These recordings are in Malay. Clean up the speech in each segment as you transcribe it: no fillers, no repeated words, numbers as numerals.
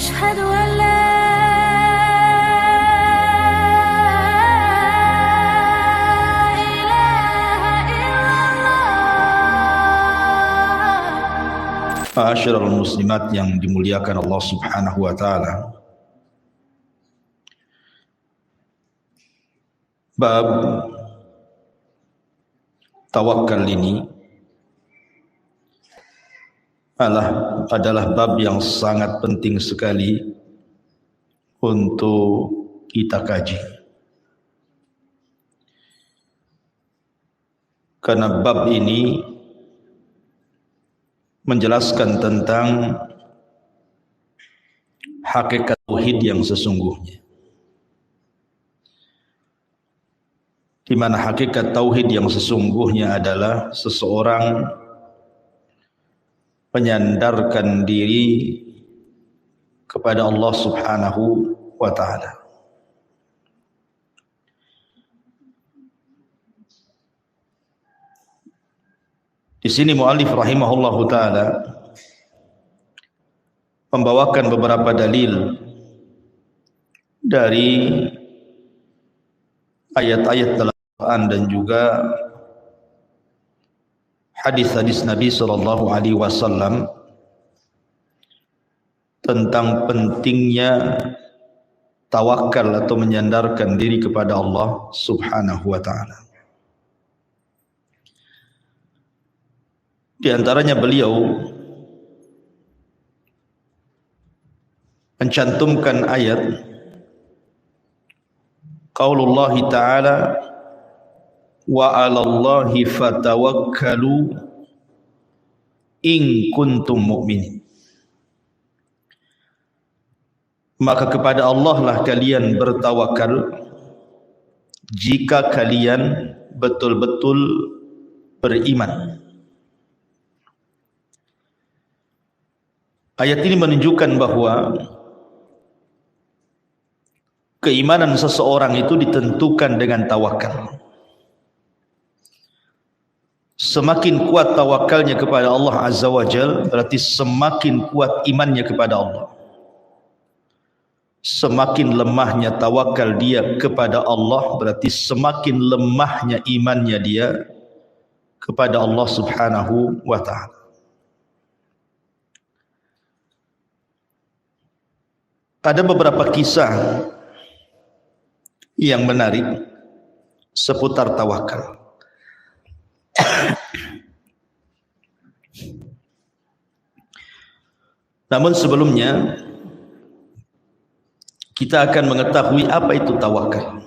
أشهد أن لا إله إلا الله. Ma'asyiral muslimat yang dimuliakan Allah Subhanahu wa taala. Bab tawakal ini adalah bab yang sangat penting sekali untuk kita kaji. Karena bab ini menjelaskan tentang hakikat tauhid yang sesungguhnya. Di mana hakikat tauhid yang sesungguhnya adalah seseorang menyandarkan diri kepada Allah Subhanahu wa taala. Di sini muallif rahimahullahu taala membawakan beberapa dalil dari ayat-ayat dalam Al-Quran dan juga hadis-hadis Nabi sallallahu alaihi wasallam tentang pentingnya tawakal atau menyandarkan diri kepada Allah Subhanahu wa taala. Di antaranya beliau mencantumkan ayat qaulullah ta'ala wa 'alallahi fatawakkalu in kuntum mu'minin. Maka kepada Allah lah kalian bertawakal jika kalian betul-betul beriman. Ayat ini menunjukkan bahwa keimanan seseorang itu ditentukan dengan tawakal. Semakin kuat tawakalnya kepada Allah Azza wa Jal, berarti semakin kuat imannya kepada Allah. Semakin lemahnya tawakal dia kepada Allah, berarti semakin lemahnya imannya dia kepada Allah Subhanahu wa ta'ala. Ada beberapa kisah yang menarik seputar tawakal. Namun sebelumnya kita akan mengetahui apa itu tawakal.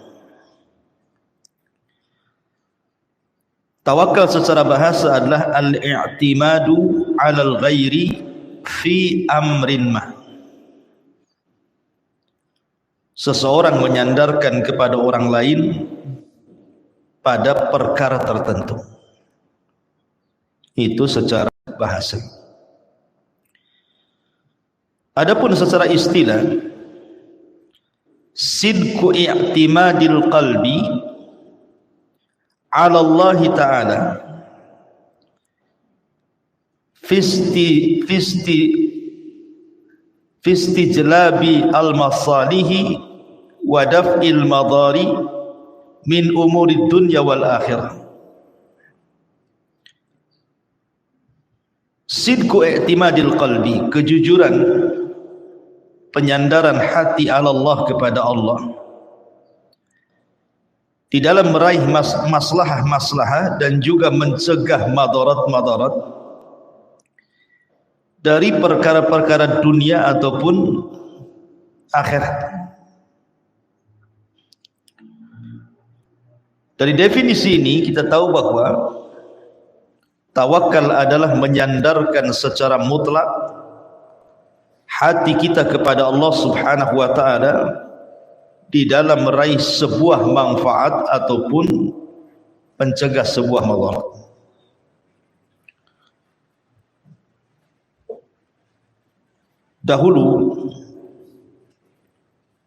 Tawakal secara bahasa adalah al-i'timadu 'alal ghairi fi amrin ma. Seseorang menyandarkan kepada orang lain pada perkara tertentu. Itu secara bahasa. Adapun secara istilah, sidqu i'timadil qalbi 'ala Allah Ta'ala fisti jelabi al-masalihi wa daf'il madari min umuri dunya wal akhirah. Sidqu i'timadil qalbi, kejujuran penyandaran hati Allah kepada Allah di dalam meraih maslahah-maslahah dan juga mencegah madarat-madarat dari perkara-perkara dunia ataupun akhirat. Dari definisi ini kita tahu bahwa tawakal adalah menyandarkan secara mutlak hati kita kepada Allah Subhanahu wa ta'ala di dalam meraih sebuah manfaat ataupun mencegah sebuah madarat. Dahulu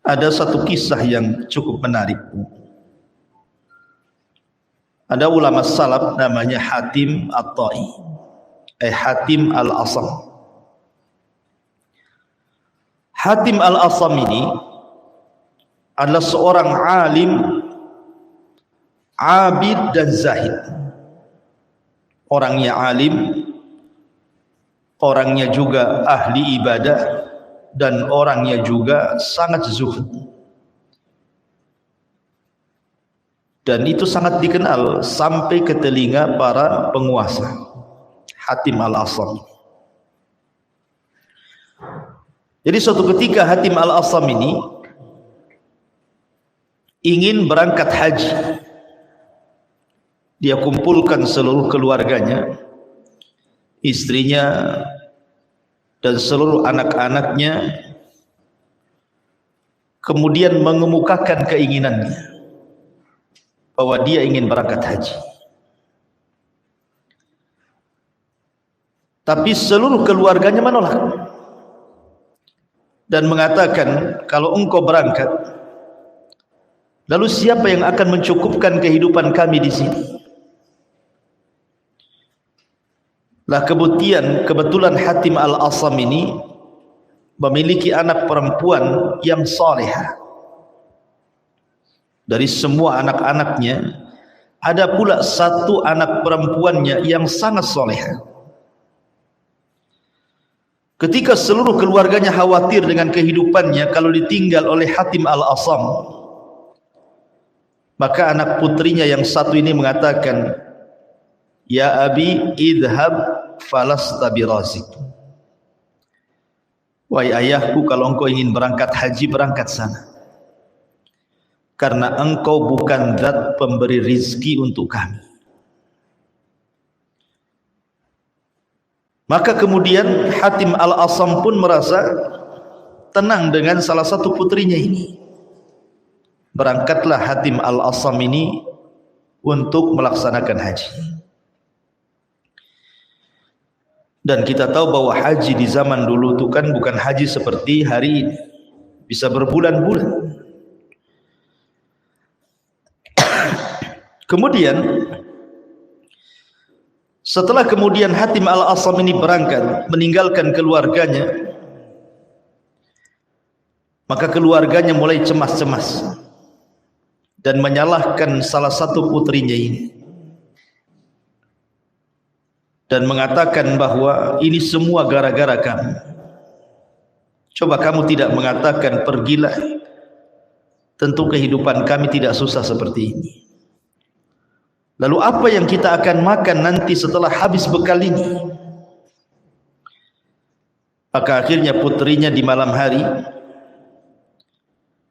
ada satu kisah yang cukup menarik. Ada ulama salaf namanya Hatim At-Tai, Hatim Al-Asam. Hatim Al-Asam ini adalah seorang alim, abid dan zahid. Orangnya alim, orangnya juga ahli ibadah, dan orangnya juga sangat zuhud. Dan itu sangat dikenal sampai ke telinga para penguasa. Hatim Al-Asam. Jadi suatu ketika Hatim Al-Asam ini ingin berangkat haji. Dia kumpulkan seluruh keluarganya, istrinya dan seluruh anak-anaknya, kemudian mengemukakan keinginannya bahwa dia ingin berangkat haji. Tapi seluruh keluarganya menolak dan mengatakan, kalau engkau berangkat, lalu siapa yang akan mencukupkan kehidupan kami di sini? Lah kebetulan Hatim Al-Asam ini memiliki anak perempuan yang salihah. Dari semua anak-anaknya, ada pula satu anak perempuannya yang sangat salihah. Ketika seluruh keluarganya khawatir dengan kehidupannya kalau ditinggal oleh Hatim Al-Asam, maka anak putrinya yang satu ini mengatakan, "Ya abi, idhab falasta birazik." Wahai ayahku, kalau engkau ingin berangkat haji, berangkat sana, karena engkau bukan zat pemberi rizki untuk kami. Maka kemudian Hatim Al-Asam pun merasa tenang dengan salah satu putrinya ini. Berangkatlah Hatim Al-Asam ini untuk melaksanakan haji. Dan kita tahu bahwa haji di zaman dulu itu kan bukan haji seperti hari ini, bisa berbulan-bulan. Kemudian setelah kemudian Hatim Al-Asam ini berangkat meninggalkan keluarganya, maka keluarganya mulai cemas-cemas dan menyalahkan salah satu putrinya ini dan mengatakan bahwa ini semua gara-gara kamu. Coba kamu tidak mengatakan pergilah, tentu kehidupan kami tidak susah seperti ini. Lalu apa yang kita akan makan nanti setelah habis bekal ini? Maka akhirnya putrinya di malam hari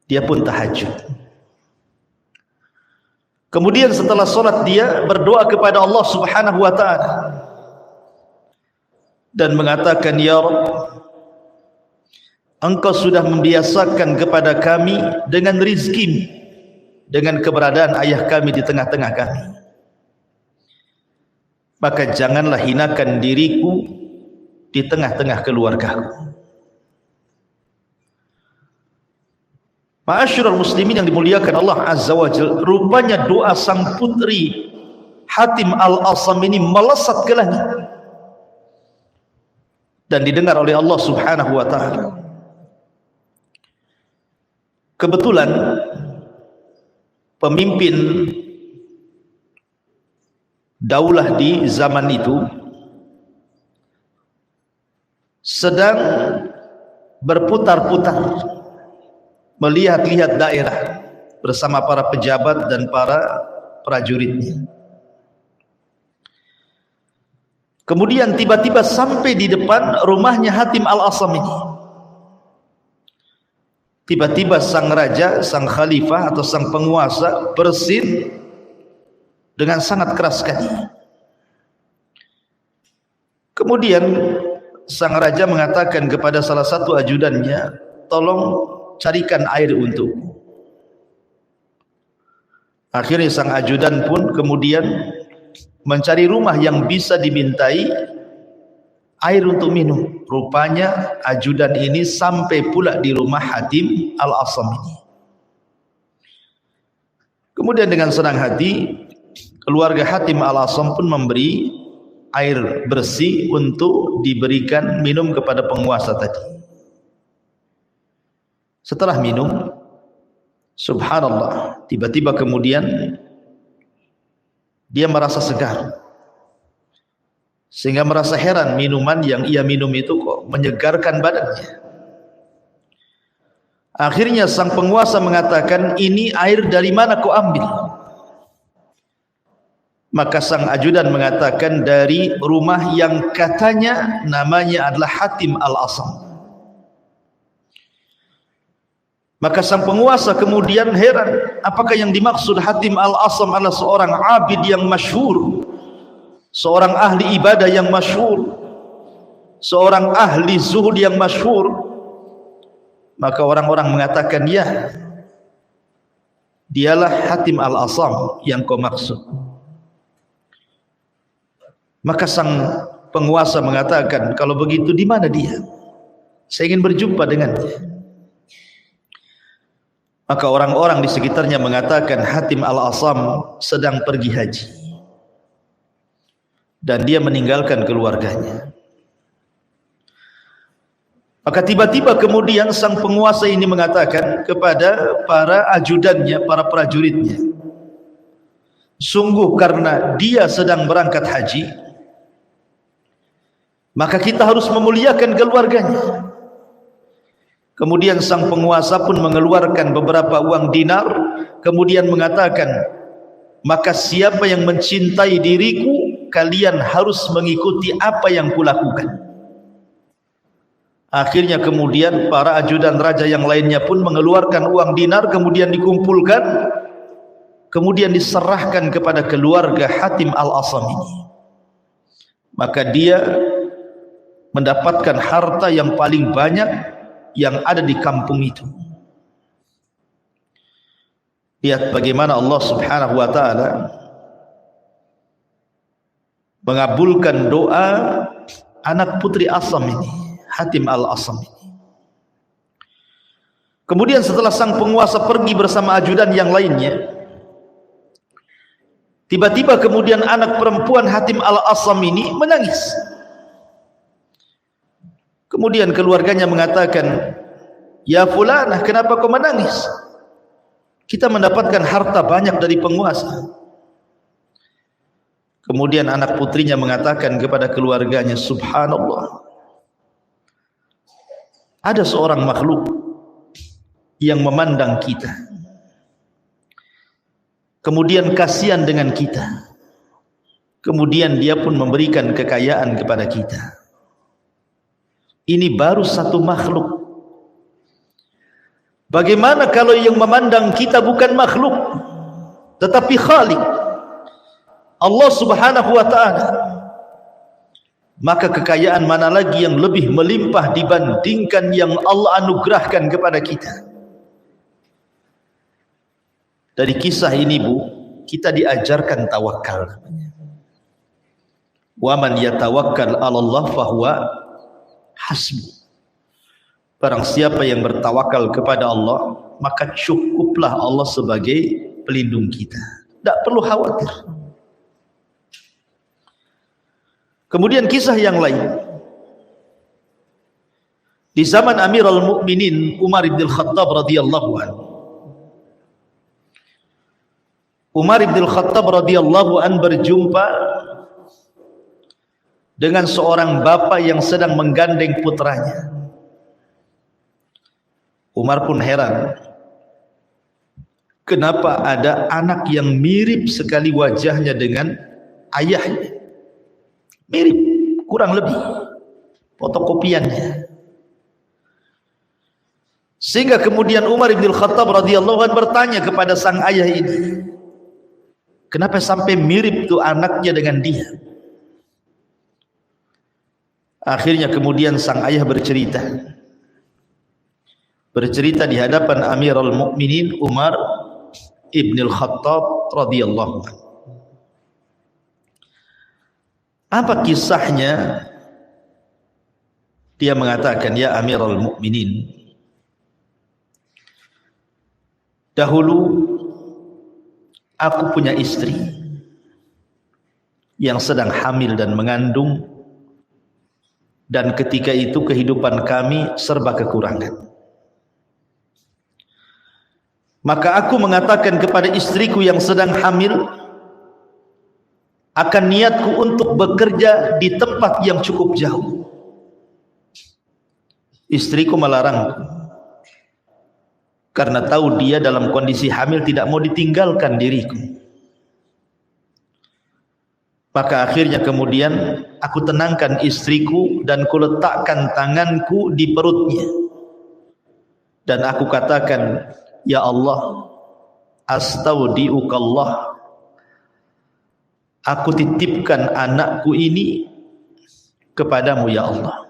dia pun tahajud. Kemudian setelah sholat dia berdoa kepada Allah Subhanahu wa ta'ala dan mengatakan, "Ya Rabb, Engkau sudah membiasakan kepada kami dengan rizki, dengan keberadaan ayah kami di tengah-tengah kami. Maka janganlah hinakan diriku di tengah-tengah keluargaku." Ma'asyiral muslimin yang dimuliakan Allah Azza wa Jalla, rupanya doa sang putri Hatim Al-Asam ini melesat ke langit dan didengar oleh Allah Subhanahu wa ta'ala. Kebetulan pemimpin daulah di zaman itu sedang berputar-putar melihat-lihat daerah bersama para pejabat dan para prajuritnya. Kemudian tiba-tiba sampai di depan rumahnya Hatim Al-Asam ini. Tiba-tiba sang raja, sang khalifah atau sang penguasa bersin dengan sangat keras sekali. Kemudian sang raja mengatakan kepada salah satu ajudannya, "Tolong carikan air untukku." Akhirnya sang ajudan pun kemudian mencari rumah yang bisa dimintai air untuk minum. Rupanya ajudan ini sampai pula di rumah Hatim Al-Asam ini. Kemudian dengan senang hati keluarga Hatim Al-Asam pun memberi air bersih untuk diberikan minum kepada penguasa tadi. Setelah minum, subhanallah, tiba-tiba kemudian dia merasa segar, sehingga merasa heran minuman yang ia minum itu kok menyegarkan badannya. Akhirnya sang penguasa mengatakan, ini air dari mana kau ambil? Maka sang ajudan mengatakan, dari rumah yang katanya namanya adalah Hatim Al-Asam. Maka sang penguasa kemudian heran, apakah yang dimaksud Hatim Al-Asam adalah seorang abid yang masyhur, seorang ahli ibadah yang masyhur, seorang ahli zuhud yang masyhur. Maka orang-orang mengatakan, ya, dialah Hatim Al-Asam yang kau maksud. Maka sang penguasa mengatakan, kalau begitu di mana dia? Saya ingin berjumpa dengannya. Maka orang-orang di sekitarnya mengatakan, Hatim Al-Asam sedang pergi haji dan dia meninggalkan keluarganya. Maka tiba-tiba kemudian sang penguasa ini mengatakan kepada para ajudannya, para prajuritnya, sungguh karena dia sedang berangkat haji, maka kita harus memuliakan keluarganya. Kemudian sang penguasa pun mengeluarkan beberapa uang dinar, kemudian mengatakan, maka siapa yang mencintai diriku, kalian harus mengikuti apa yang kulakukan. Akhirnya kemudian para ajudan raja yang lainnya pun mengeluarkan uang dinar, kemudian dikumpulkan, kemudian diserahkan kepada keluarga Hatim Al-Asam ini. Maka dia mendapatkan harta yang paling banyak yang ada di kampung itu. Lihat bagaimana Allah Subhanahu wa ta'ala mengabulkan doa anak putri Asam ini, Hatim Al-Asam ini. Kemudian setelah sang penguasa pergi bersama ajudan yang lainnya, tiba-tiba kemudian anak perempuan Hatim Al-Asam ini menangis. Kemudian keluarganya mengatakan, ya fulanah, kenapa kau menangis? Kita mendapatkan harta banyak dari penguasa. Kemudian anak putrinya mengatakan kepada keluarganya, subhanallah, ada seorang makhluk yang memandang kita, kemudian kasihan dengan kita, kemudian dia pun memberikan kekayaan kepada kita. Ini baru satu makhluk. Bagaimana kalau yang memandang kita bukan makhluk, tetapi Khalik, Allah Subhanahu wa ta'ala? Maka kekayaan mana lagi yang lebih melimpah dibandingkan yang Allah anugerahkan kepada kita? Dari kisah ini, Bu, kita diajarkan tawakal. Wa man yatawakkal 'ala Allah fahuwa hasbuh. Barang siapa yang bertawakal kepada Allah, maka cukuplah Allah sebagai pelindung kita. Tidak perlu khawatir. Kemudian kisah yang lain, di zaman Amirul Mukminin Umar bin Khattab radhiyallahu anhu. Umar bin Khattab radhiyallahu anhu berjumpa dengan seorang bapa yang sedang menggandeng putranya. Umar pun heran, kenapa ada anak yang mirip sekali wajahnya dengan ayahnya. Mirip, kurang lebih fotokopiannya. Sehingga kemudian Umar bin Khattab radhiyallahu anhu bertanya kepada sang ayah ini, kenapa sampai mirip tuh anaknya dengan dia? Akhirnya kemudian sang ayah bercerita di hadapan Amirul Mukminin Umar ibn Khattab radhiyallahu anhu. Apa kisahnya? Dia mengatakan, ya Amirul Mukminin, dahulu aku punya istri yang sedang hamil dan mengandung, dan ketika itu kehidupan kami serba kekurangan. Maka aku mengatakan kepada istriku yang sedang hamil, akan niatku untuk bekerja di tempat yang cukup jauh. Istriku melarangku karena tahu dia dalam kondisi hamil tidak mau ditinggalkan diriku. Maka akhirnya kemudian aku tenangkan istriku dan kuletakkan tanganku di perutnya. Dan aku katakan, ya Allah, astaudiukallah, aku titipkan anakku ini kepadamu ya Allah.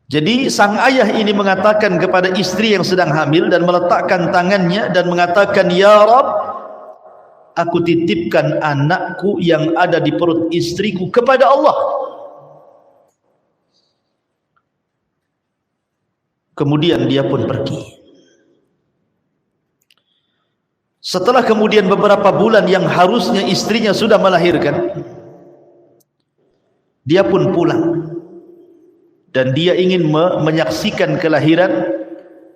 Jadi sang ayah ini mengatakan kepada istri yang sedang hamil dan meletakkan tangannya dan mengatakan, ya Rabb, aku titipkan anakku yang ada di perut istriku kepada Allah. Kemudian dia pun pergi. Setelah kemudian beberapa bulan yang harusnya istrinya sudah melahirkan, dia pun pulang. Dan dia ingin menyaksikan kelahiran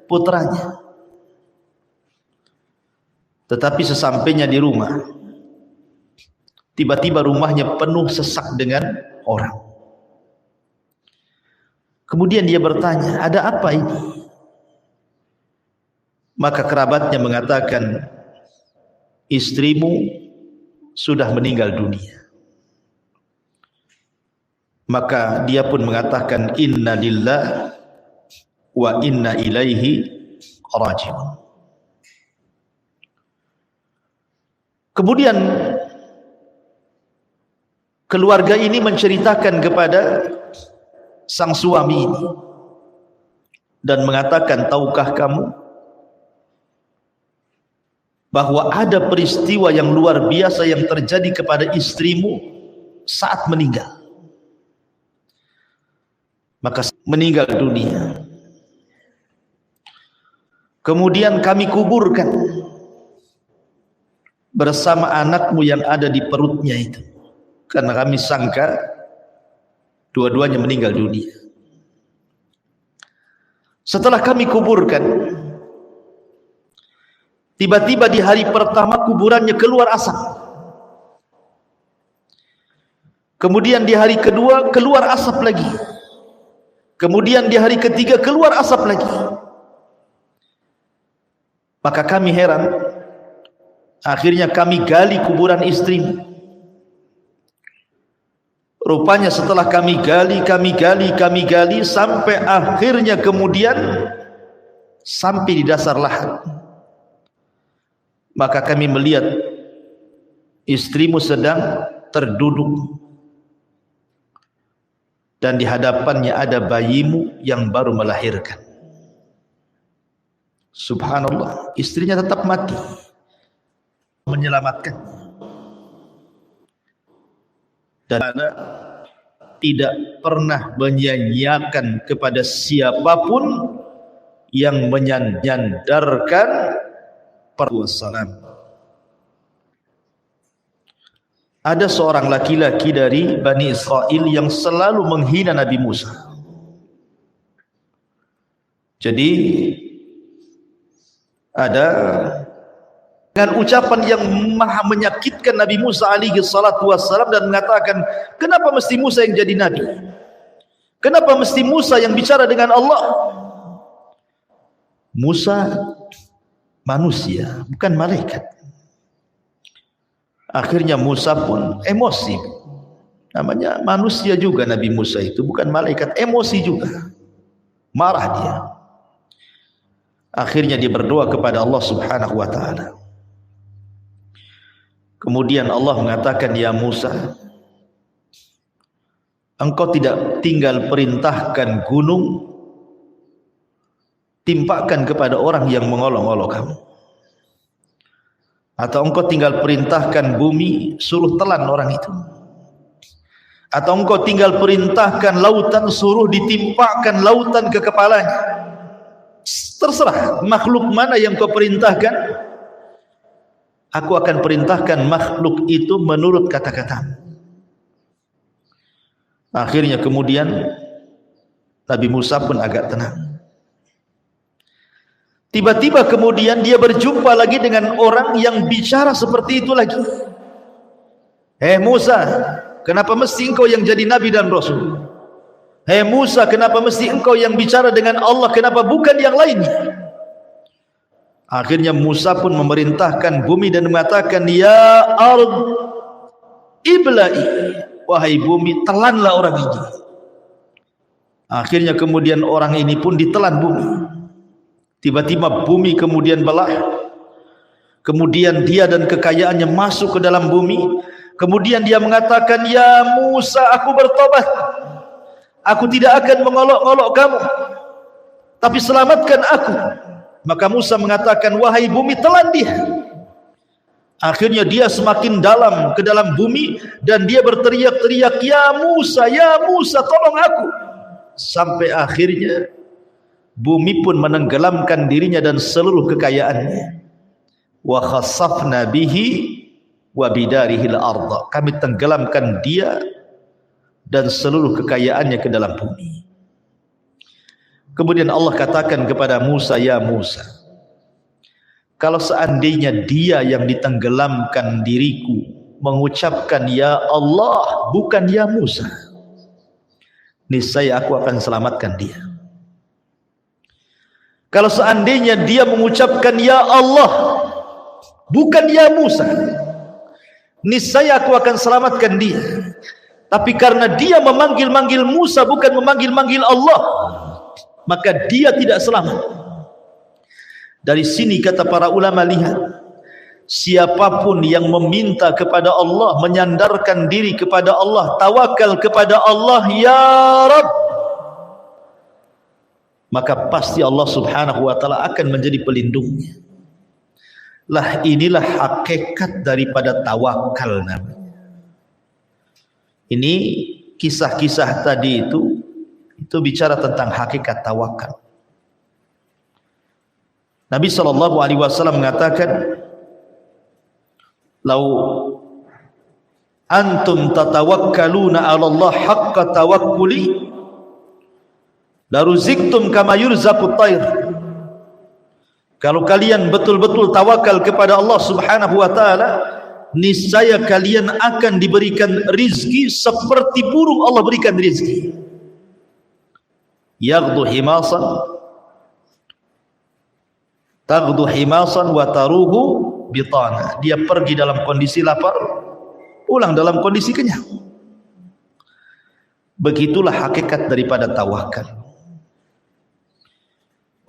putranya. Tetapi sesampainya di rumah, tiba-tiba rumahnya penuh sesak dengan orang. Kemudian dia bertanya, ada apa ini? Maka kerabatnya mengatakan, istrimu sudah meninggal dunia. Maka dia pun mengatakan, inna lillah wa inna ilaihi raji'un. Kemudian keluarga ini menceritakan kepada sang suami ini dan mengatakan, tahukah kamu bahwa ada peristiwa yang luar biasa yang terjadi kepada istrimu saat meninggal? Maka meninggal dunia. Kemudian kami kuburkan bersama anakmu yang ada di perutnya itu, karena kami sangka dua-duanya meninggal dunia. Setelah kami kuburkan, tiba-tiba di hari pertama kuburannya keluar asap. Kemudian di hari kedua keluar asap lagi. Kemudian di hari ketiga keluar asap lagi. Maka kami heran. Akhirnya kami gali kuburan istrimu. Rupanya setelah kami gali sampai akhirnya kemudian sampai di dasar lahat. Maka kami melihat istrimu sedang terduduk dan di hadapannya ada bayimu yang baru melahirkan. Subhanallah, istrinya tetap mati, menyelamatkan. Dan tidak pernah menyanyiakan kepada siapapun yang menyandarkan perwasalam. Ada seorang laki-laki dari Bani Israel yang selalu menghina Nabi Musa. Jadi ada dengan ucapan yang maha menyakitkan Nabi Musa alaihi salatu wassalam dan mengatakan, kenapa mesti Musa yang jadi nabi? Kenapa mesti Musa yang bicara dengan Allah? Musa manusia, bukan malaikat. Akhirnya Musa pun emosi. Namanya manusia juga Nabi Musa itu, bukan malaikat, emosi juga. Marah dia. Akhirnya dia berdoa kepada Allah Subhanahu wa taala. Kemudian Allah mengatakan, ya Musa, engkau tidak tinggal perintahkan gunung timpakan kepada orang yang mengolok-olok kamu, atau engkau tinggal perintahkan bumi suruh telan orang itu, atau engkau tinggal perintahkan lautan suruh ditimpakan lautan ke kepalanya. Terserah makhluk mana yang kau perintahkan, aku akan perintahkan makhluk itu menurut kata-katamu. Akhirnya kemudian Nabi Musa pun agak tenang. Tiba-tiba kemudian dia berjumpa lagi dengan orang yang bicara seperti itu lagi. Musa, kenapa mesti engkau yang jadi nabi dan rasul? Musa, kenapa mesti engkau yang bicara dengan Allah, kenapa bukan yang lainnya? Akhirnya Musa pun memerintahkan bumi dan mengatakan, ya ard ibla'i, wahai bumi, telanlah orang ini. Akhirnya kemudian orang ini pun ditelan bumi. Tiba-tiba bumi kemudian belah. Kemudian dia dan kekayaannya masuk ke dalam bumi. Kemudian dia mengatakan, ya Musa, aku bertobat. Aku tidak akan mengolok-olok kamu, tapi selamatkan aku. Maka Musa mengatakan, wahai bumi, telan dia. Akhirnya dia semakin dalam ke dalam bumi dan dia berteriak-teriak, ya Musa, tolong aku. Sampai akhirnya bumi pun menenggelamkan dirinya dan seluruh kekayaannya. Wa khasafna bihi wa bidarihil arda. Kami tenggelamkan dia dan seluruh kekayaannya ke dalam bumi. Kemudian Allah katakan kepada Musa, ya Musa, kalau seandainya dia yang ditenggelamkan diriku mengucapkan ya Allah bukan ya Musa, niscaya aku akan selamatkan dia. Kalau seandainya dia mengucapkan ya Allah bukan ya Musa, niscaya aku akan selamatkan dia. Tapi karena dia memanggil-manggil Musa bukan memanggil-manggil Allah, maka dia tidak selamat. Dari sini kata para ulama, lihat, siapapun yang meminta kepada Allah, menyandarkan diri kepada Allah, tawakal kepada Allah, ya Rabb, maka pasti Allah subhanahu wa ta'ala akan menjadi pelindungnya. Lah inilah hakikat daripada tawakal namanya. Ini kisah-kisah tadi itu bicara tentang hakikat tawakal. Nabi SAW mengatakan, lau antum tatawakkaluna 'ala Allah haqqa tawakkuli laruziktum kama yurzaqut tayr. Kalau kalian betul-betul tawakal kepada Allah Subhanahu wa taala, niscaya kalian akan diberikan rizki seperti burung Allah berikan rizki. Yaghdu himasan, taghdu himasan wa taruhu bitana. Dia pergi dalam kondisi lapar, pulang dalam kondisi kenyang. Begitulah hakikat daripada tawakal.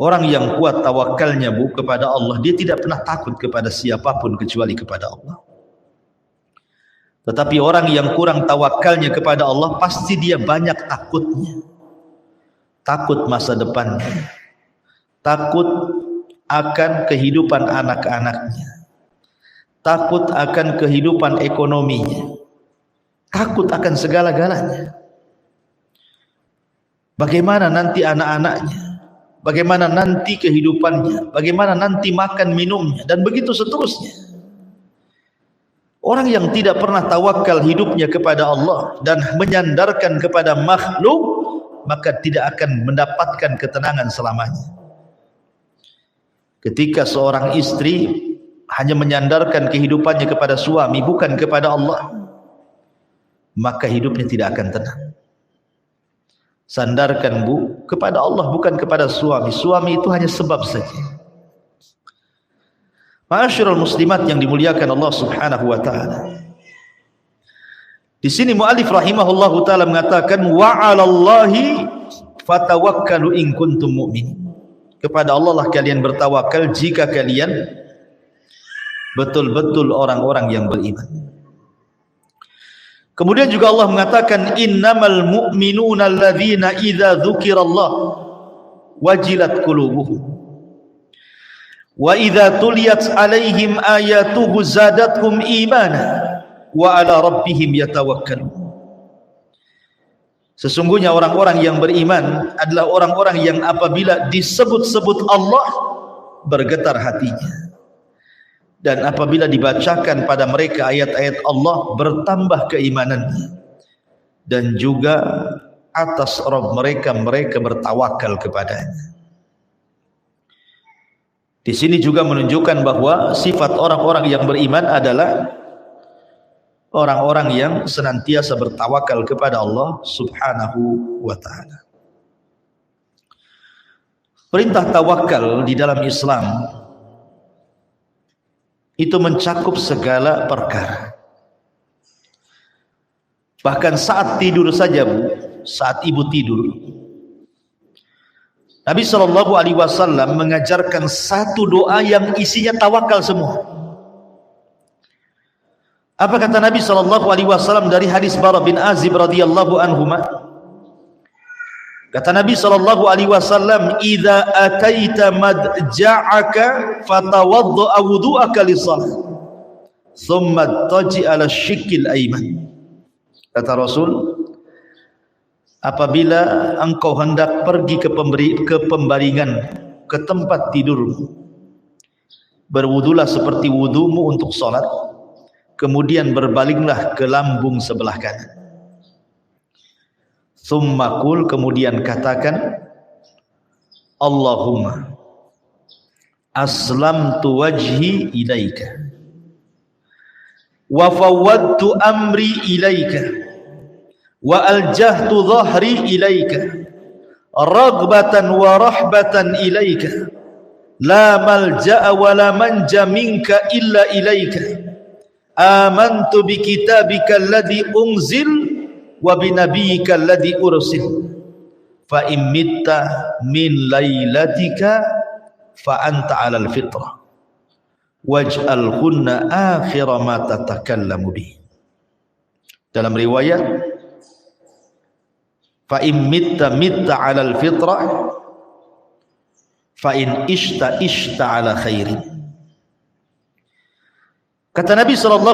Orang yang kuat tawakalnya kepada Allah, dia tidak pernah takut kepada siapapun kecuali kepada Allah. Tetapi orang yang kurang tawakalnya kepada Allah, pasti dia banyak takutnya. Takut masa depannya, takut akan kehidupan anak-anaknya, takut akan kehidupan ekonominya, takut akan segala-galanya. Bagaimana nanti anak-anaknya, bagaimana nanti kehidupannya, bagaimana nanti makan minumnya, dan begitu seterusnya. Orang yang tidak pernah tawakal hidupnya kepada Allah dan menyandarkan kepada makhluk, maka tidak akan mendapatkan ketenangan selamanya. Ketika seorang istri hanya menyandarkan kehidupannya kepada suami bukan kepada Allah, maka hidupnya tidak akan tenang. Sandarkan kepada Allah bukan kepada suami. Suami itu hanya sebab saja. Ma'asyiral muslimat yang dimuliakan Allah Subhanahu wa taala. Di sini muallif rahimahullahu taala mengatakan, wa 'alallahi fatawakkalu in kuntum mu'minin. Kepada Allah lah kalian bertawakal jika kalian betul-betul orang-orang yang beriman. Kemudian juga Allah mengatakan, innamal mu'minuna alladzina idza dzukirallah wajilat qulubuhum wa idza tuliyat alaihim ayatuhu zadatuhum imana wa ala rabbihim yatawakkalun. Sesungguhnya orang-orang yang beriman adalah orang-orang yang apabila disebut-sebut Allah bergetar hatinya, dan apabila dibacakan pada mereka ayat-ayat Allah bertambah keimanannya, dan juga atas Rabb mereka bertawakal kepadanya. Di sini juga menunjukkan bahwa sifat orang-orang yang beriman adalah orang-orang yang senantiasa bertawakal kepada Allah Subhanahu wa taala. Perintah tawakal di dalam Islam itu mencakup segala perkara. Bahkan saat tidur saja, Bu, saat ibu tidur, Nabi SAW mengajarkan satu doa yang isinya tawakal semua. Apa kata Nabi SAW dari hadis Bara bin Azib radhiyallahu anhuma? Kata Nabi SAW, "Idza ataita madja'aka fatawadda'a wudu'aka lis-shalah, thumma taji 'ala syikil ayman." Kata Rasul, apabila engkau hendak pergi ke pembaringan, ke tempat tidurmu, berwudulah seperti wudumu untuk salat, kemudian berbalinglah ke lambung sebelah kanan. Tsumma qul, kemudian katakan, Allahumma aslamtu wajhi ilaika wa fawwadtu amri ilaika wa aljahtu dhahri ilaika raghbatan wa rahbatan ilaika la malja'a wa la manja minka illa ilaika amantu bi kitabika alladhi unzil wa bi nabiyyika alladhi ursil fa in mitta min lailatika fa anta 'alal fitrah waj'alhunna akhira ma tatakallamu bi. Dalam riwayat, fa in mitta 'alal fitrah fa in ishta 'ala khairin. Kata Nabi SAW,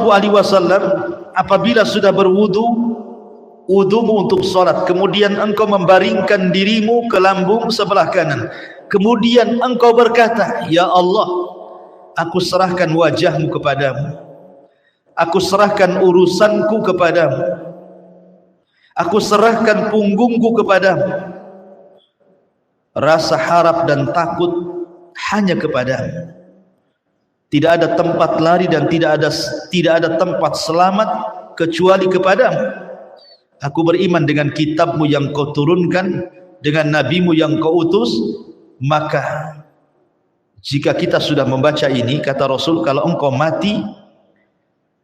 apabila sudah berwudu, wudumu untuk salat, kemudian engkau membaringkan dirimu ke lambung sebelah kanan, kemudian engkau berkata, ya Allah, aku serahkan wajahmu kepadamu, aku serahkan urusanku kepadamu, aku serahkan punggungku kepadamu, rasa harap dan takut hanya kepadamu, tidak ada tempat lari dan tidak ada tempat selamat kecuali kepadamu. Aku beriman dengan kitabmu yang kau turunkan, dengan nabimu yang kau utus. Maka jika kita sudah membaca ini, kata Rasul, kalau engkau mati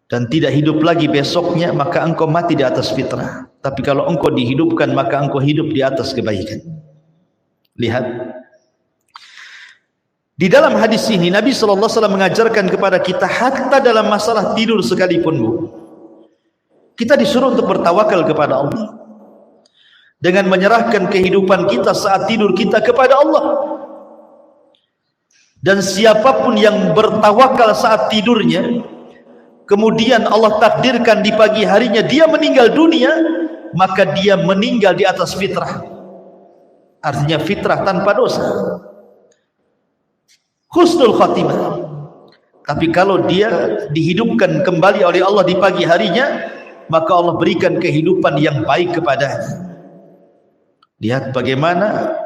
dan tidak hidup lagi besoknya, maka engkau mati di atas fitrah. Tapi kalau engkau dihidupkan, maka engkau hidup di atas kebaikan. Lihat, di dalam hadis ini Nabi SAW mengajarkan kepada kita, hatta dalam masalah tidur sekalipun, Bu, kita disuruh untuk bertawakal kepada Allah, dengan menyerahkan kehidupan kita saat tidur kita kepada Allah. Dan siapapun yang bertawakal saat tidurnya, kemudian Allah takdirkan di pagi harinya dia meninggal dunia, maka dia meninggal di atas fitrah. Artinya fitrah tanpa dosa, husnul khatimah. Tapi kalau dia dihidupkan kembali oleh Allah di pagi harinya, maka Allah berikan kehidupan yang baik kepadanya. Lihat bagaimana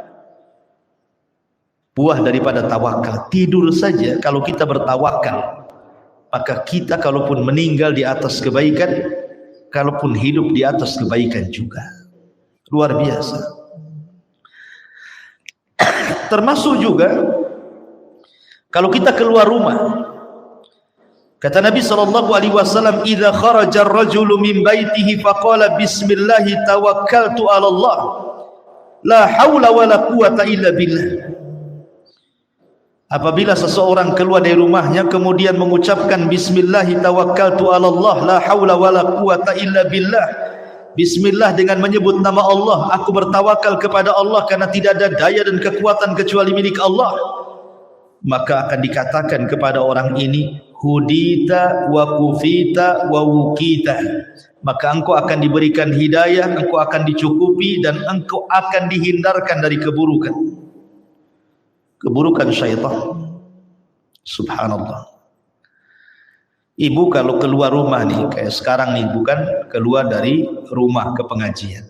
buah daripada tawakal. Tidur saja kalau kita bertawakal, maka kita kalaupun meninggal di atas kebaikan, kalaupun hidup di atas kebaikan juga. Luar biasa. Termasuk juga kalau kita keluar rumah, kata Nabi SAW, "Idza kharaja ar-rajulu min baitihi faqala bismillah tawakkaltu 'ala Allah, la haula wala quwata illa billah." Apabila seseorang keluar dari rumahnya kemudian mengucapkan bismillah tawakkaltu 'ala Allah, la haula wala quwata illa billah, bismillah dengan menyebut nama Allah, aku bertawakal kepada Allah karena tidak ada daya dan kekuatan kecuali milik Allah, maka akan dikatakan kepada orang ini, hudita wa kufita wa wukita, maka engkau akan diberikan hidayah, engkau akan dicukupi, dan engkau akan dihindarkan dari keburukan syaitan. Subhanallah. Ibu kalau keluar rumah nih, kayak sekarang nih, bukan keluar dari rumah ke pengajian,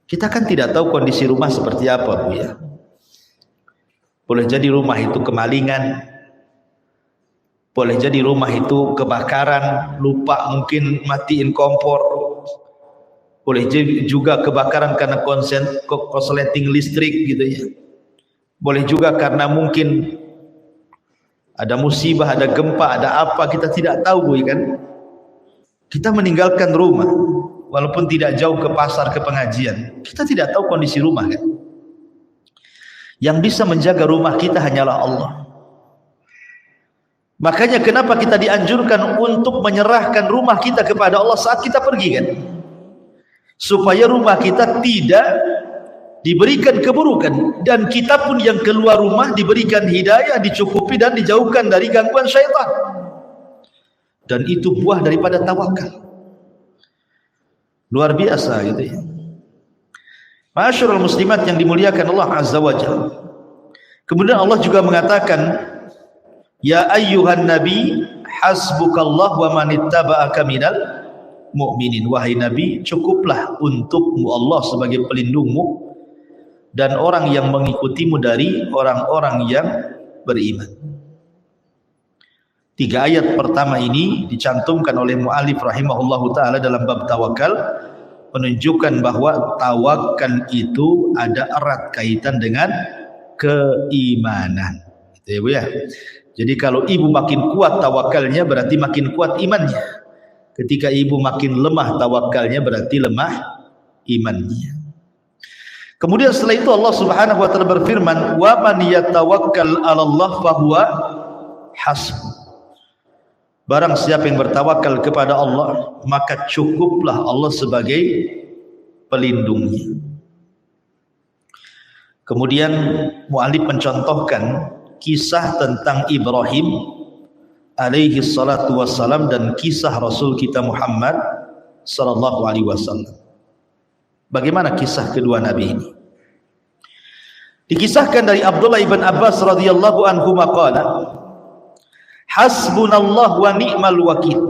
kita kan tidak tahu kondisi rumah seperti apa, Bu, ya. Boleh jadi rumah itu kemalingan, boleh jadi rumah itu kebakaran, lupa mungkin matiin kompor, boleh juga kebakaran karena korsleting listrik gitu ya. Boleh juga karena mungkin ada musibah, ada gempa, ada apa, kita tidak tahu ya kan. Kita meninggalkan rumah walaupun tidak jauh ke pasar, ke pengajian, kita tidak tahu kondisi rumah kan. Yang bisa menjaga rumah kita hanyalah Allah. Makanya kenapa kita dianjurkan untuk menyerahkan rumah kita kepada Allah saat kita pergi kan, supaya rumah kita tidak diberikan keburukan, dan kita pun yang keluar rumah diberikan hidayah, dicukupi dan dijauhkan dari gangguan syaitan. Dan itu buah daripada tawakal. Luar biasa gitu ya. Ma'asyiral muslimat yang dimuliakan Allah Azza wa Jalla. Kemudian Allah juga mengatakan, ya ayyuhan nabi hasbukallah wa manittaba'aka minal mu'minin. Wahai nabi, cukuplah untukmu Allah sebagai pelindungmu dan orang yang mengikutimu dari orang-orang yang beriman. 3 ayat pertama ini dicantumkan oleh mu'alif rahimahullahu ta'ala dalam bab tawakal, menunjukkan bahwa tawakal itu ada erat kaitan dengan keimanan. Gitu ya Bu ya. Jadi kalau ibu makin kuat tawakalnya berarti makin kuat imannya. Ketika ibu makin lemah tawakalnya berarti lemah imannya. Kemudian setelah itu Allah Subhanahu wa taala berfirman, "Wa man yatawakkal 'alallah fahuwa hasbuh." Barang siapa yang bertawakal kepada Allah, maka cukuplah Allah sebagai pelindungnya. Kemudian mu'alif mencontohkan kisah tentang Ibrahim alaihi salatu wassalam dan kisah Rasul kita Muhammad sallallahu alaihi wasallam. Bagaimana kisah kedua nabi ini? Dikisahkan dari Abdullah ibn Abbas radhiyallahu anhu maqala, hasbunallah wa ni'mal wakil.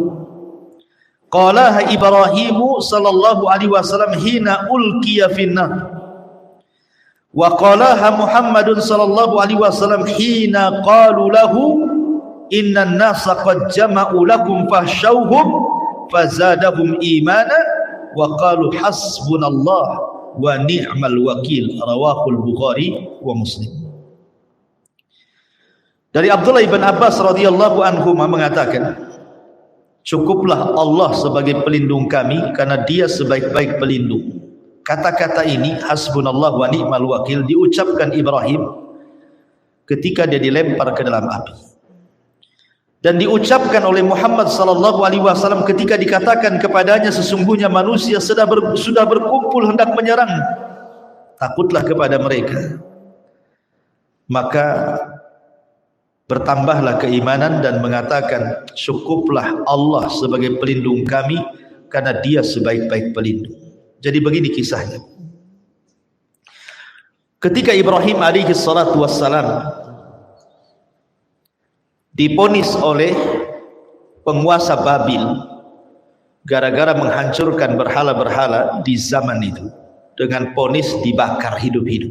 Qalaha Ibrahim sallallahu alaihi wasallam hina ulqiya finnar. Wa qalaha Muhammadun sallallahu alaihi wasallam hina qalu lahu innan nasa qad jama'u lakum fahshawhum fazadahum imana wa qalu hasbunallah wa ni'mal wakil. Rawahul Bukhari wa Muslim. Dari Abdullah ibn Abbas radhiyallahu anhu mengatakan, cukuplah Allah sebagai pelindung kami karena dia sebaik-baik pelindung. Kata-kata ini hasbunallah wa ni'mal wakil diucapkan Ibrahim ketika dia dilempar ke dalam api, dan diucapkan oleh Muhammad sallallahu alaihi wasallam ketika dikatakan kepadanya sesungguhnya manusia sudah berkumpul hendak menyerang, takutlah kepada mereka. Maka bertambahlah keimanan dan mengatakan cukuplah Allah sebagai pelindung kami karena dia sebaik-baik pelindung. Jadi begini kisahnya. Ketika Ibrahim alaihi salatu wassalam diponis oleh penguasa Babil gara-gara menghancurkan berhala-berhala di zaman itu, dengan ponis dibakar hidup-hidup,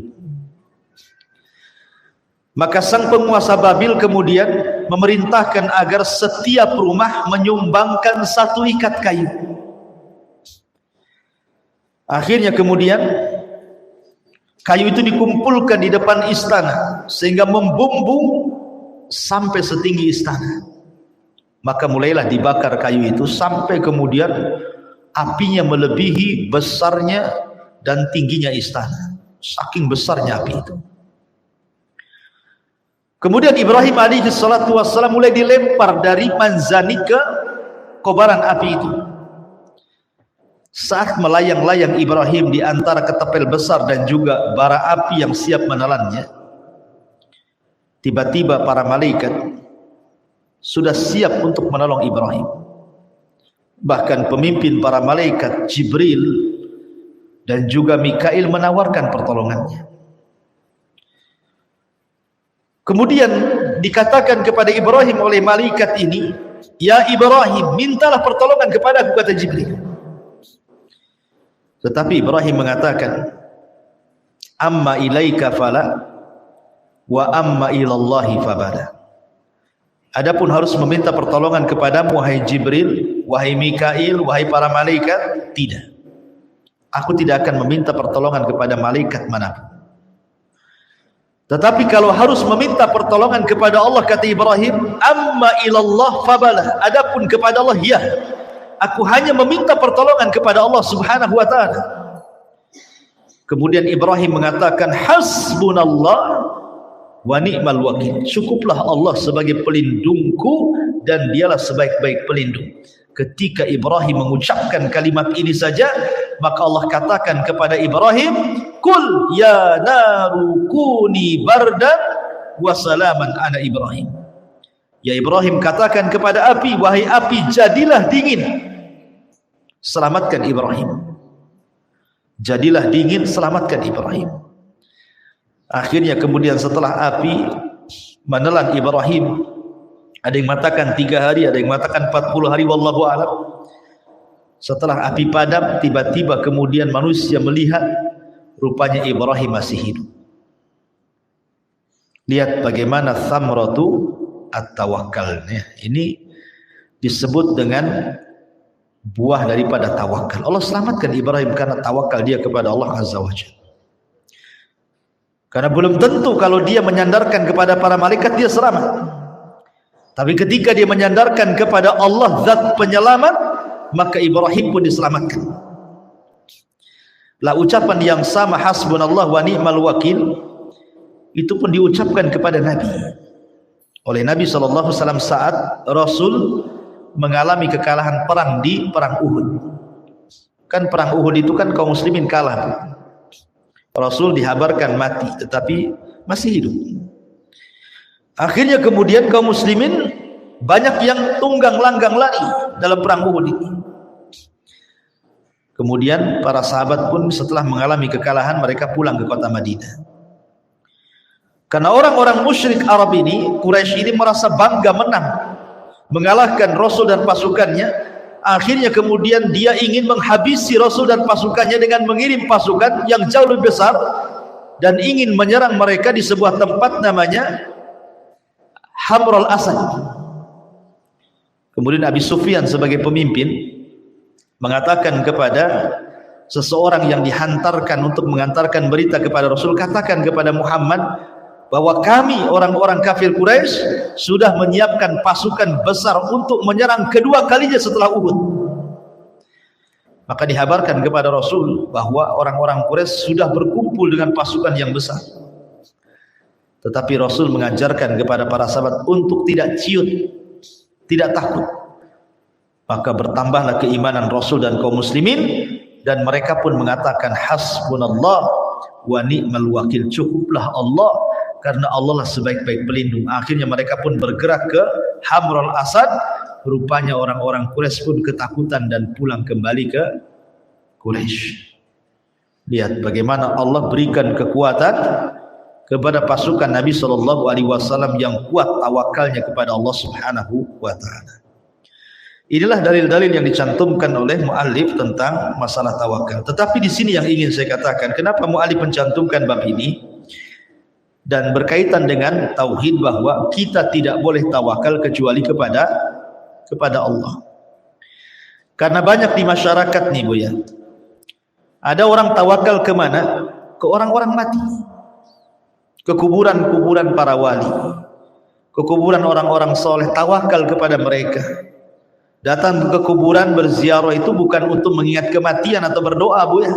maka sang penguasa Babil kemudian memerintahkan agar setiap rumah menyumbangkan 1 ikat kayu. Akhirnya kemudian kayu itu dikumpulkan di depan istana sehingga membumbung sampai setinggi istana. Maka mulailah dibakar kayu itu sampai kemudian apinya melebihi besarnya dan tingginya istana. Saking besarnya api itu. Kemudian Ibrahim alaihi salatu wassalam mulai dilempar dari manzani ke kobaran api itu. Saat melayang-layang Ibrahim di antara ketapel besar dan juga bara api yang siap menelannya, tiba-tiba para malaikat sudah siap untuk menolong Ibrahim. Bahkan pemimpin para malaikat Jibril dan juga Mikail menawarkan pertolongannya. Kemudian dikatakan kepada Ibrahim oleh malaikat ini, "Ya Ibrahim, mintalah pertolongan kepadaku," kata Jibril. Tetapi Ibrahim mengatakan, "Amma ilaika fala wa amma ilallahi fabala. Adapun harus meminta pertolongan kepadamu wahai Jibril, wahai Mikail, wahai para malaikat, tidak. Aku tidak akan meminta pertolongan kepada malaikat manapun. Tetapi kalau harus meminta pertolongan kepada Allah, kata Ibrahim, amma ilallah fabala. Adapun kepada Allah, ya, aku hanya meminta pertolongan kepada Allah subhanahu wa ta'ala. Kemudian Ibrahim mengatakan, hasbunallah wa ni'mal wakil. Cukuplah Allah sebagai pelindungku dan dialah sebaik-baik pelindung. Ketika Ibrahim mengucapkan kalimat ini saja, maka Allah katakan kepada Ibrahim, kul ya naru kuni bardan wa salaman ala Ibrahim. Ya Ibrahim, katakan kepada api, wahai api, jadilah dingin, selamatkan Ibrahim. Jadilah dingin, selamatkan Ibrahim. Akhirnya kemudian setelah api menelan Ibrahim, ada yang mengatakan 3 hari, ada yang mengatakan 40 hari, wallahu a'lam. Setelah api padam, tiba-tiba kemudian manusia melihat rupanya Ibrahim masih hidup. Lihat bagaimana thamratu at-tawakkal. Ini disebut dengan buah daripada tawakal. Allah selamatkan Ibrahim karena tawakal dia kepada Allah Azza wa Jalla. Karena belum tentu kalau dia menyandarkan kepada para malaikat dia selamat. Tapi ketika dia menyandarkan kepada Allah zat penyelamat, maka Ibrahim pun diselamatkan. Lah ucapan yang sama, hasbunallah wa ni'mal wakil, itu pun diucapkan kepada Nabi oleh Nabi SAW saat Rasul mengalami kekalahan perang di perang Uhud. Kan perang Uhud itu kan kaum muslimin kalah. Rasul dihabarkan mati tetapi masih hidup. Akhirnya kemudian kaum muslimin banyak yang tunggang langgang lari dalam perang Uhud ini. Kemudian para sahabat pun setelah mengalami kekalahan, mereka pulang ke kota Madinah. Karena orang-orang musyrik Arab ini, Quraisy ini merasa bangga menang, mengalahkan Rasul dan pasukannya. Akhirnya kemudian dia ingin menghabisi Rasul dan pasukannya dengan mengirim pasukan yang jauh lebih besar dan ingin menyerang mereka di sebuah tempat namanya Hamrul Asad. Kemudian Abi Sufyan sebagai pemimpin mengatakan kepada seseorang yang dihantarkan untuk mengantarkan berita kepada Rasul, katakan kepada Muhammad bahwa kami orang-orang kafir Quraisy sudah menyiapkan pasukan besar untuk menyerang kedua kalinya setelah Uhud. Maka dihabarkan kepada Rasul bahwa orang-orang Quraisy sudah berkumpul dengan pasukan yang besar. Tetapi Rasul mengajarkan kepada para sahabat untuk tidak ciut, tidak takut. Maka bertambahlah keimanan Rasul dan kaum muslimin, dan mereka pun mengatakan hasbunallah wa ni'mal wakil. Cukuplah Allah, karena Allah lah sebaik-baik pelindung. Akhirnya mereka pun bergerak ke Hamrul Asad. Rupanya orang-orang Quraisy pun ketakutan dan pulang kembali ke Quraisy. Lihat bagaimana Allah berikan kekuatan kepada pasukan Nabi SAW yang kuat tawakalnya kepada Allah Subhanahu wa ta'ala. Inilah dalil-dalil yang dicantumkan oleh muallif tentang masalah tawakal. Tetapi di sini yang ingin saya katakan, kenapa muallif mencantumkan bab ini dan berkaitan dengan tauhid, bahwa kita tidak boleh tawakal kecuali kepada Allah. Karena banyak di masyarakat nih Bu ya, ada orang tawakal kemana? Ke orang-orang mati, ke kuburan-kuburan para wali, ke kuburan orang-orang soleh, tawakal kepada mereka. Datang ke kuburan berziarah itu bukan untuk mengingat kematian atau berdoa Bu ya,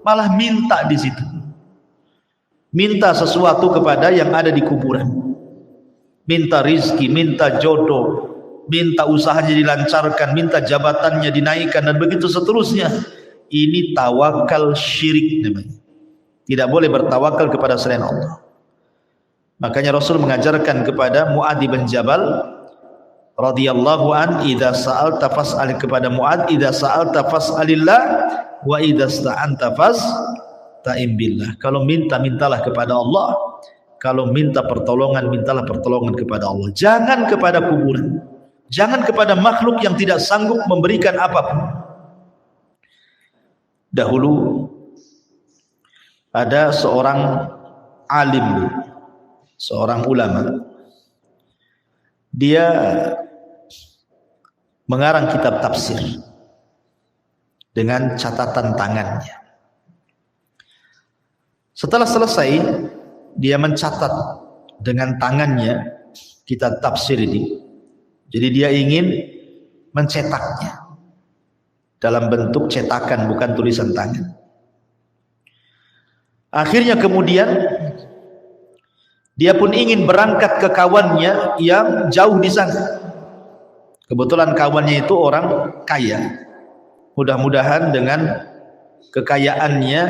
malah minta di situ, minta sesuatu kepada yang ada di kuburan, minta rizki, minta jodoh, minta usahanya dilancarkan, minta jabatannya dinaikkan, dan begitu seterusnya. Ini tawakal syirik namanya. Tidak boleh bertawakal kepada selain Allah. Makanya Rasul mengajarkan kepada Mu'adz bin Jabal radhiyallahu an, idza sa'alta fas'al, kepada Mu'adz, idza sa'alta fas'alillah wa idza sta'anta fasta'in billah. Kalau minta, mintalah kepada Allah. Kalau minta pertolongan, mintalah pertolongan kepada Allah. Jangan kepada kuburan, jangan kepada makhluk yang tidak sanggup memberikan apapun. Dahulu ada seorang alim, seorang ulama. Dia mengarang kitab tafsir dengan catatan tangannya. Setelah selesai, dia mencatat dengan tangannya kitab tafsir ini. Jadi dia ingin mencetaknya dalam bentuk cetakan, bukan tulisan tangan. Akhirnya kemudian dia pun ingin berangkat ke kawannya yang jauh di sana. Kebetulan kawannya itu orang kaya. Mudah-mudahan dengan kekayaannya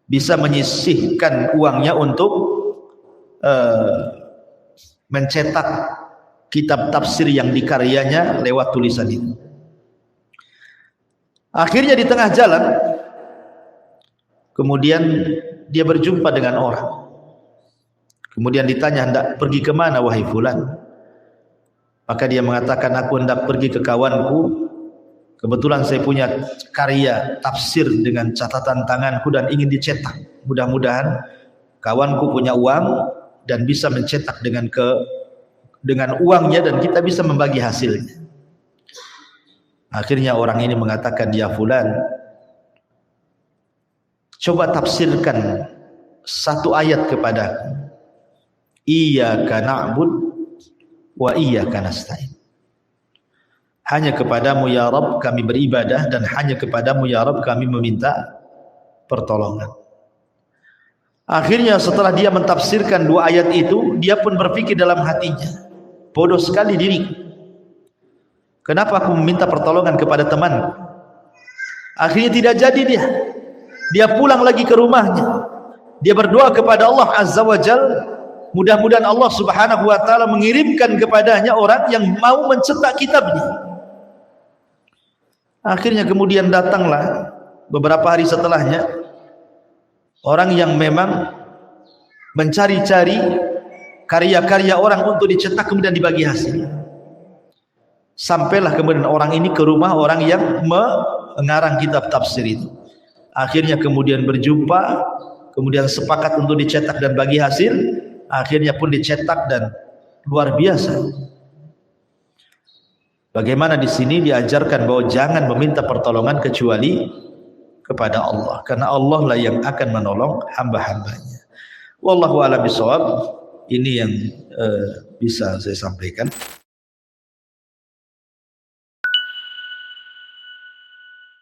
bisa menyisihkan uangnya untuk mencetak kitab tafsir yang dikaryanya lewat tulisan itu. Akhirnya di tengah jalan, kemudian dia berjumpa dengan orang. Kemudian ditanya, hendak pergi ke mana wahai fulan? Maka dia mengatakan, aku hendak pergi ke kawanku. Kebetulan saya punya karya tafsir dengan catatan tanganku dan ingin dicetak. Mudah-mudahan kawanku punya uang dan bisa mencetak dengan uangnya dan kita bisa membagi hasilnya. Akhirnya orang ini mengatakan, ya fulan, coba tafsirkan satu ayat kepadaku. Iyyaka na'bud wa iyyaka nasta'in. Hanya kepadamu ya Rabb kami beribadah dan hanya kepadamu ya Rabb kami meminta pertolongan. Akhirnya setelah dia mentafsirkan dua ayat itu, dia pun berpikir dalam hatinya, bodoh sekali diriku. Kenapa aku meminta pertolongan kepada temanku? Akhirnya tidak jadi dia. Dia pulang lagi ke rumahnya. Dia berdoa kepada Allah Azza wa Jalla, mudah-mudahan Allah Subhanahu wa taala mengirimkan kepadanya orang yang mau mencetak kitabnya. Akhirnya kemudian datanglah beberapa hari setelahnya orang yang memang mencari-cari karya-karya orang untuk dicetak kemudian dibagi hasil. Sampailah kemudian orang ini ke rumah orang yang mengarang kitab tafsir itu. Akhirnya kemudian berjumpa, kemudian sepakat untuk dicetak dan bagi hasil. Akhirnya pun dicetak dan luar biasa. Bagaimana di sini diajarkan bahwa jangan meminta pertolongan kecuali kepada Allah, karena Allah lah yang akan menolong hamba-hambanya. Wallahu a'lam bishawab. Ini yang bisa saya sampaikan.